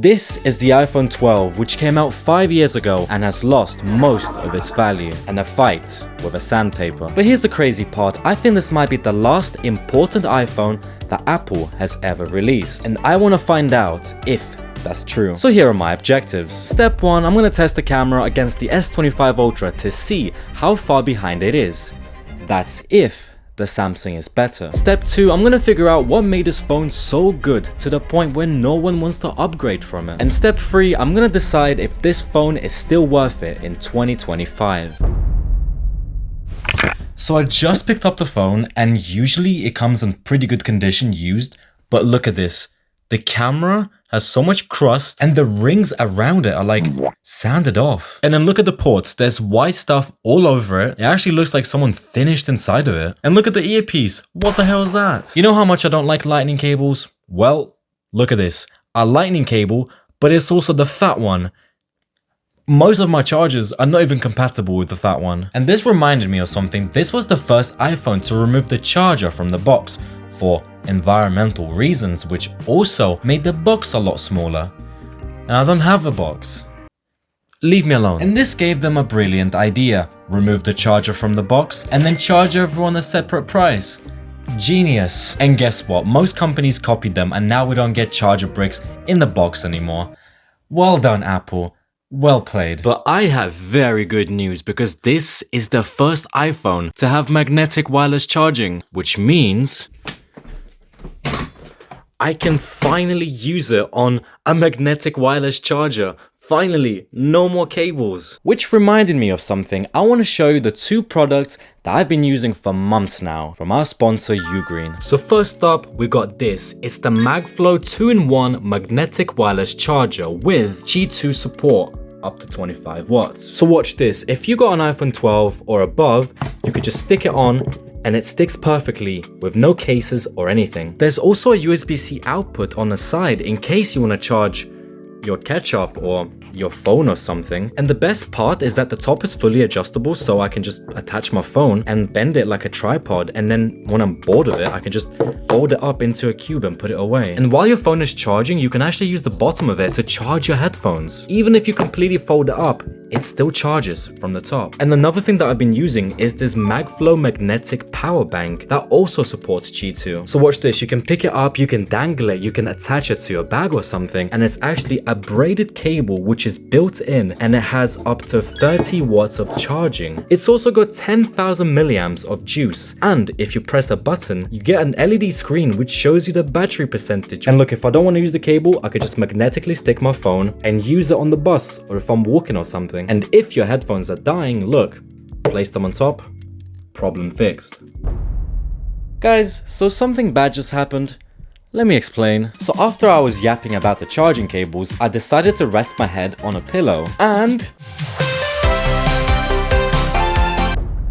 This is the iPhone 12, which came out 5 years ago and has lost most of its value in a fight with a sandpaper. But here's the crazy part, I think this might be the last important iPhone that Apple has ever released, and I want to find out if that's true. So here are my objectives. Step 1, I'm going to test the camera against the S25 Ultra to see how far behind it is. That's if the Samsung is better. Step 2, I'm going to figure out what made this phone so good to the point where no one wants to upgrade from it. And step 3, I'm going to decide if this phone is still worth it in 2025. So I just picked up the phone, and usually it comes in pretty good condition used, but look at this. The camera has so much crust and the rings around it are like sanded off. And then look at the ports, there's white stuff all over it. It actually looks like someone finished inside of it. And look at the earpiece, what the hell is that? You know how much I don't like lightning cables? Well, look at this, a lightning cable, but it's also the fat one. Most of my chargers are not even compatible with the fat one. And this reminded me of something. This was the first iPhone to remove the charger from the box for environmental reasons, which also made the box a lot smaller. And I don't have a box. Leave me alone. And this gave them a brilliant idea. Remove the charger from the box and then charge everyone a separate price. Genius. And guess what? Most companies copied them and now we don't get charger bricks in the box anymore. Well done, Apple. Well played. But I have very good news because this is the first iPhone to have magnetic wireless charging, which means I can finally use it on a magnetic wireless charger. Finally, no more cables. Which reminded me of something. I want to show you the two products that I've been using for months now from our sponsor UGREEN. So first up, we got this. It's the MagFlow 2-in-1 magnetic wireless charger with G2 support up to 25 watts. So watch this. If you got an iPhone 12 or above, you could just stick it on and it sticks perfectly with no cases or anything. There's also a USB-C output on the side in case you want to charge your ketchup or your phone or something. And the best part is that the top is fully adjustable, so I can just attach my phone and bend it like a tripod, and then when I'm bored of it, I can just fold it up into a cube and put it away. And while your phone is charging, you can actually use the bottom of it to charge your headphones. Even if you completely fold it up, it still charges from the top. And another thing that I've been using is this MagFlow magnetic power bank that also supports G2. So watch this, you can pick it up, you can dangle it, you can attach it to your bag or something, and it's actually a braided cable which is built in, and it has up to 30 watts of charging. It's also got 10,000 milliamps of juice, and if you press a button, you get an LED screen which shows you the battery percentage. And look, if I don't want to use the cable, I could just magnetically stick my phone and use it on the bus or if I'm walking or something. And if your headphones are dying, look, place them on top, problem fixed. Guys, so something bad just happened. Let me explain. So after I was yapping about the charging cables, I decided to rest my head on a pillow and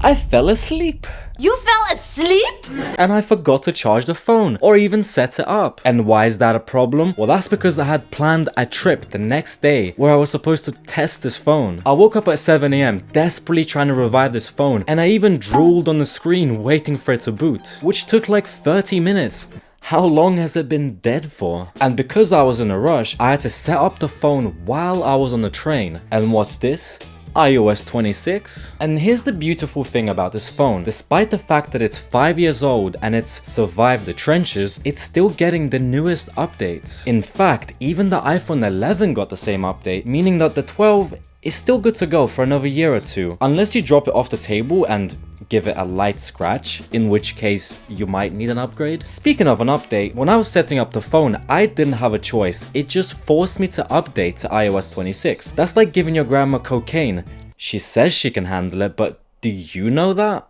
I fell asleep. You fell asleep? And I forgot to charge the phone or even set it up. And why is that a problem? Well, that's because I had planned a trip the next day where I was supposed to test this phone. I woke up at 7 AM desperately trying to revive this phone, and I even drooled on the screen waiting for it to boot, which took like 30 minutes. How long has it been dead for? And because I was in a rush, I had to set up the phone while I was on the train. And what's this? iOS 26. And here's the beautiful thing about this phone. Despite the fact that it's 5 years old and it's survived the trenches, it's still getting the newest updates. In fact, even the iPhone 11 got the same update, meaning that the 12 is still good to go for another year or two. Unless you drop it off the table and give it a light scratch, in which case you might need an upgrade. Speaking of an update, when I was setting up the phone, I didn't have a choice. It just forced me to update to iOS 26. That's like giving your grandma cocaine. She says she can handle it, but do you know that?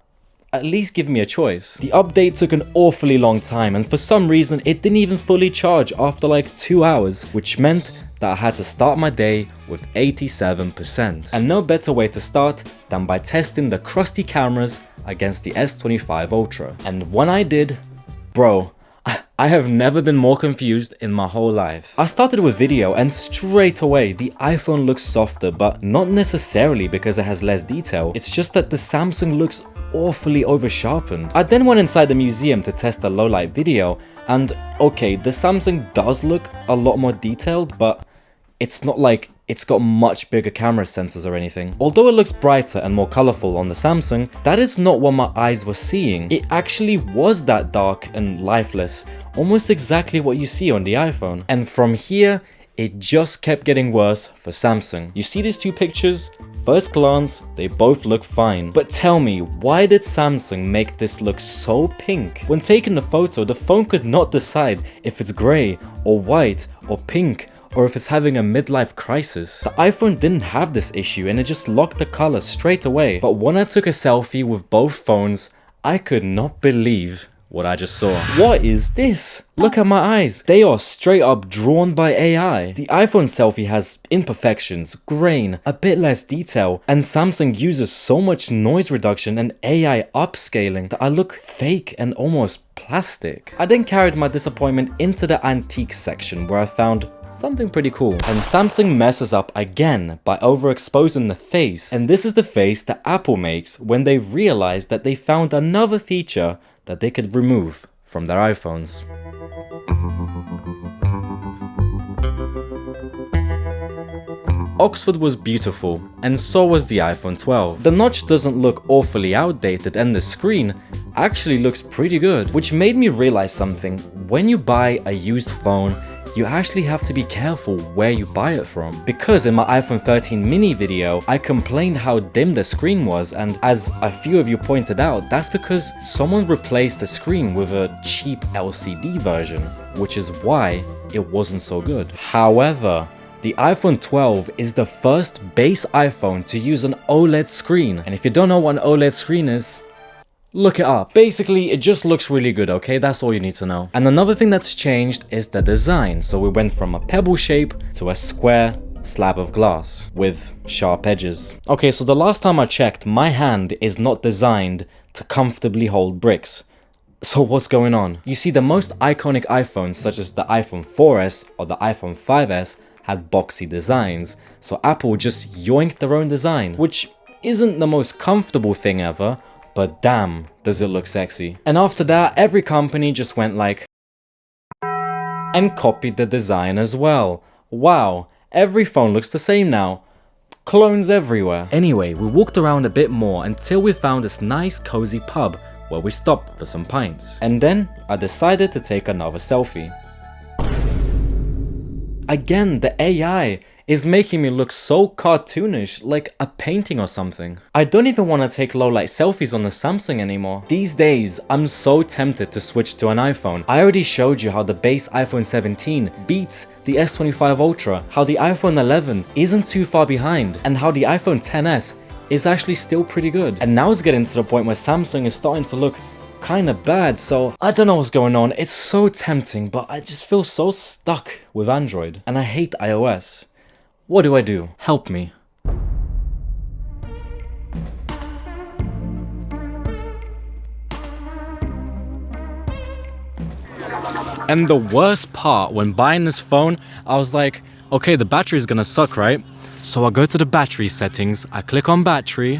At least give me a choice. The update took an awfully long time, and for some reason it didn't even fully charge after like 2 hours, which meant that I had to start my day with 87%. And no better way to start than by testing the crusty cameras against the S25 Ultra. And when I did, bro, I have never been more confused in my whole life. I started with video and straight away the iPhone looks softer, but not necessarily because it has less detail. It's just that the Samsung looks awfully over sharpened. I then went inside the museum to test a low light video, and okay, the Samsung does look a lot more detailed, but it's not like it's got much bigger camera sensors or anything. Although it looks brighter and more colorful on the Samsung, that is not what my eyes were seeing. It actually was that dark and lifeless, almost exactly what you see on the iPhone. And from here, it just kept getting worse for Samsung. You see these two pictures? First glance, they both look fine. But tell me, why did Samsung make this look so pink? When taking the photo, the phone could not decide if it's grey or white or pink, or if it's having a midlife crisis. The iPhone didn't have this issue and it just locked the color straight away. But when I took a selfie with both phones, I could not believe what I just saw. What is this? Look at my eyes. They are straight up drawn by AI. The iPhone selfie has imperfections, grain, a bit less detail, and Samsung uses so much noise reduction and AI upscaling that I look fake and almost plastic. I then carried my disappointment into the antique section where I found something pretty cool. And Samsung messes up again by overexposing the face. And this is the face that Apple makes when they realize that they found another feature that they could remove from their iPhones. Oxford was beautiful, and so was the iPhone 12. The notch doesn't look awfully outdated and the screen actually looks pretty good, which made me realize something. When you buy a used phone, you actually have to be careful where you buy it from. Because in my iPhone 13 mini video, I complained how dim the screen was, and as a few of you pointed out, that's because someone replaced the screen with a cheap LCD version, which is why it wasn't so good. However, the iPhone 12 is the first base iPhone to use an OLED screen, and if you don't know what an OLED screen is, look it up. Basically, it just looks really good, okay? That's all you need to know. And another thing that's changed is the design. So we went from a pebble shape to a square slab of glass with sharp edges. Okay, so the last time I checked, my hand is not designed to comfortably hold bricks. So what's going on? You see, the most iconic iPhones, such as the iPhone 4S or the iPhone 5S, had boxy designs. So Apple just yoinked their own design, which isn't the most comfortable thing ever, but damn, does it look sexy. And after that, every company just went like and copied the design as well. Wow, every phone looks the same now. Clones everywhere. Anyway, we walked around a bit more until we found this nice cozy pub where we stopped for some pints. And then I decided to take another selfie. Again, the AI is making me look so cartoonish, like a painting or something. I don't even want to take low light selfies on the Samsung anymore. These days, I'm so tempted to switch to an iPhone. I already showed you how the base iPhone 17 beats the S25 Ultra, how the iPhone 11 isn't too far behind, and how the iPhone XS is actually still pretty good. And now it's getting to the point where Samsung is starting to look kind of bad, so I don't know what's going on. It's so tempting, but I just feel so stuck with Android, and I hate iOS. What do I do? Help me. And the worst part, when buying this phone, I was like, okay, the battery is gonna suck, right? So I go to the battery settings, I click on battery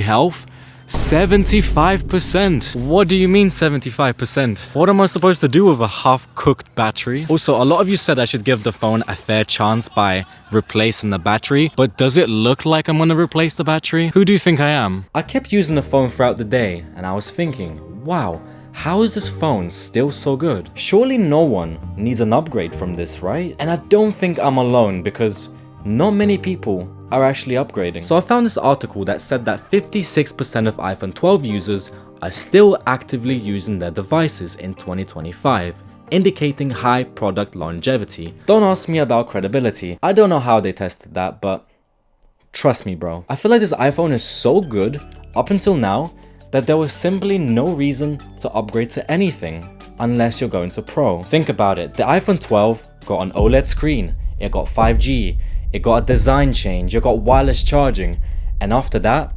health, 75%. What do you mean 75%? What am I supposed to do with a half-cooked battery? Also, a lot of you said I should give the phone a fair chance by replacing the battery, but does it look like I'm gonna replace the battery? Who do you think I am? I kept using the phone throughout the day, and I was thinking, wow, how is this phone still so good? Surely no one needs an upgrade from this, right? And I don't think I'm alone, because not many people are actually upgrading. So I found this article that said that 56% of iPhone 12 users are still actively using their devices in 2025, indicating high product longevity. Don't ask me about credibility. I don't know how they tested that, but trust me, bro. I feel like this iPhone is so good up until now that there was simply no reason to upgrade to anything unless you're going to Pro. Think about it. The iPhone 12 got an OLED screen, it got 5G, it got a design change, it got wireless charging, and after that,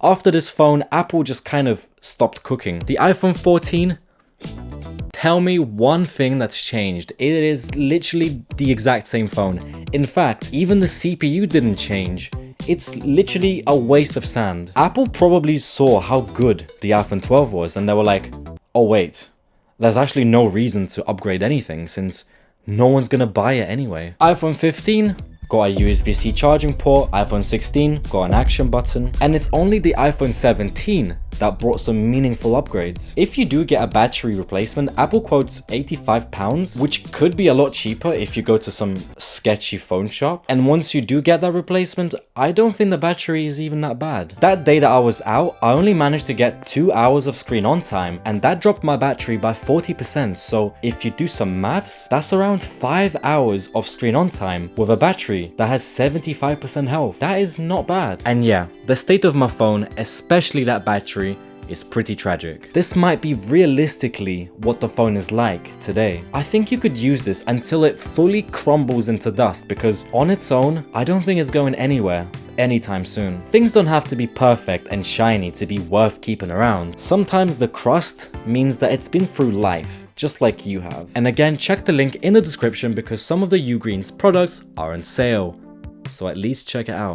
after this phone, Apple just kind of stopped cooking. The iPhone 14, tell me one thing that's changed. It is literally the exact same phone. In fact, even the CPU didn't change. It's literally a waste of sand. Apple probably saw how good the iPhone 12 was and they were like, oh wait, there's actually no reason to upgrade anything since no one's gonna buy it anyway. iPhone 15 got a USB-C charging port, iPhone 16 got an action button, and it's only the iPhone 17 that brought some meaningful upgrades. If you do get a battery replacement, Apple quotes £85, which could be a lot cheaper if you go to some sketchy phone shop. And once you do get that replacement, I don't think the battery is even that bad. That day that I was out, I only managed to get 2 hours of screen on time, and that dropped my battery by 40%. So if you do some maths, that's around 5 hours of screen on time with a battery that has 75% health. That is not bad. And yeah, the state of my phone, especially that battery, is pretty tragic. This might be realistically what the phone is like today. I think you could use this until it fully crumbles into dust, because on its own, I don't think it's going anywhere anytime soon. Things don't have to be perfect and shiny to be worth keeping around. Sometimes the crust means that it's been through life, just like you have. And again, check the link in the description because some of the UGREEN's products are on sale. So at least check it out.